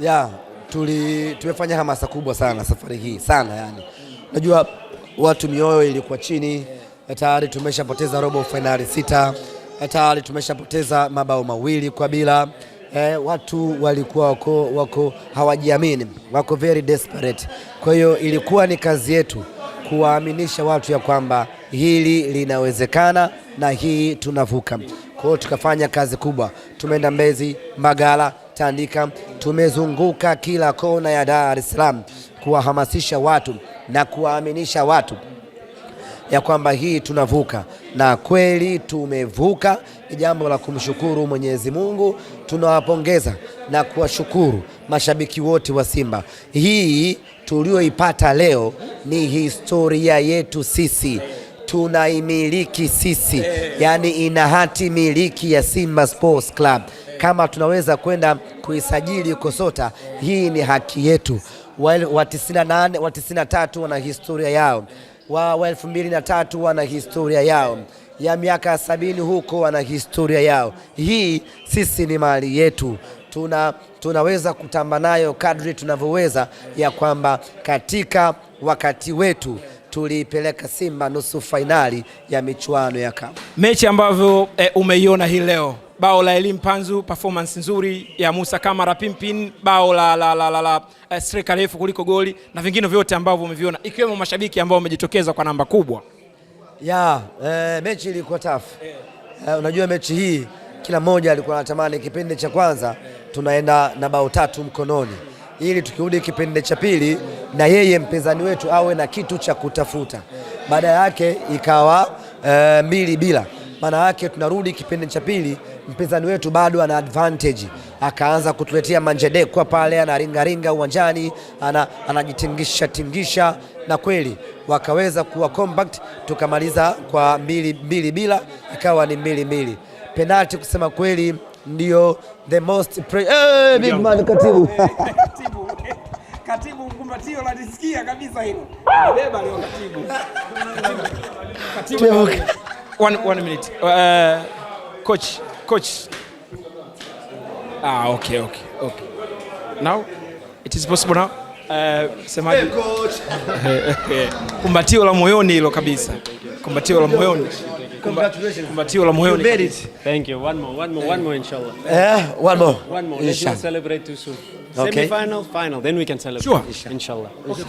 Yeah, tumefanya hamasa kubwa sana safari hii sana yani. Najua watu mioyo ilikuwa chini, tayari tumeshapoteza robo finali 6, tayari tumeshapoteza mabao 2-0. Watu walikuwa wako hawajiamini, wako very desperate. Kwa hiyo ilikuwa ni kazi yetu kuwaaminisha watu ya kwamba hili linawezekana na hii tunavuka. Kwa hiyo tukafanya kazi kubwa. Tumeenda Mbezi, Mbagala, Tandika, tumezunguka kila kona ya Dar es Salaam kuwahamasisha watu na kuwaaminisha watu ya kwamba hii tunavuka, na kweli tumevuka. Ni jambo la kumshukuru Mwenyezi Mungu. Tunawapongeza na kuwashukuru mashabiki wote wa Simba. Hii tulioipata leo ni historia yetu sisi, tunaimiliki sisi, yani ina hati miliki ya Simba Sports Club. Kama tunaweza kwenda kuisajili Kosota, hii ni haki yetu. Wa 98 wa 93 wana historia yao, wa 2003 wana historia yao, ya miaka 70 huko wana historia yao. Hii sisi ni mali yetu, tunaweza kutamba nayo kadri tunavyoweza, ya kwamba katika wakati wetu tuliipeleka Simba nusu finali ya michuano ya CAF. Mechi ambavyo umeiona hii leo, bao la Elim Panzu, performance nzuri ya Musa Kamara Pimpin, bao la striker refu kuliko goli, na vingine vyote ambavyo umeviona, ikiwemo mashabiki ambao wamejitokeza kwa namba kubwa. Mechi ilikuwa tough. Unajua mechi hii kila mmoja alikuwa anatamani kipindi cha kwanza tunaenda na bao 3 mkononi, ili tukirudi kipindi cha pili na yeye mpinzani wetu awe na kitu cha kutafuta. Baada yake ikawa 2-0. Maana yake tunarudi kipindi cha pili, mpinzani wetu bado ana advantage, akaanza kutuletea manjede kwa pale, anaringa uwanjani, anajitingisha, na kweli wakaweza kuwa compact, tukamaliza kwa 2-0, ikawa ni 2-2. Penalty kusema kweli ndio the most big man katibu. Katibu mkumbatio la nisikia kabisa hilo. Beba leo katibu. One minute. Coach. Okay. Now it is possible now. Semaji. Hey, coach. Kumbatio la moyoni hilo kabisa. Kumbatio la moyoni. Congratulations. Kumbatio la moyoni. You made it. Thank you. One more inshallah. One more. Let's not celebrate too soon. Okay. Semi-final, final, then we can celebrate. Sure. Inshallah. Okay.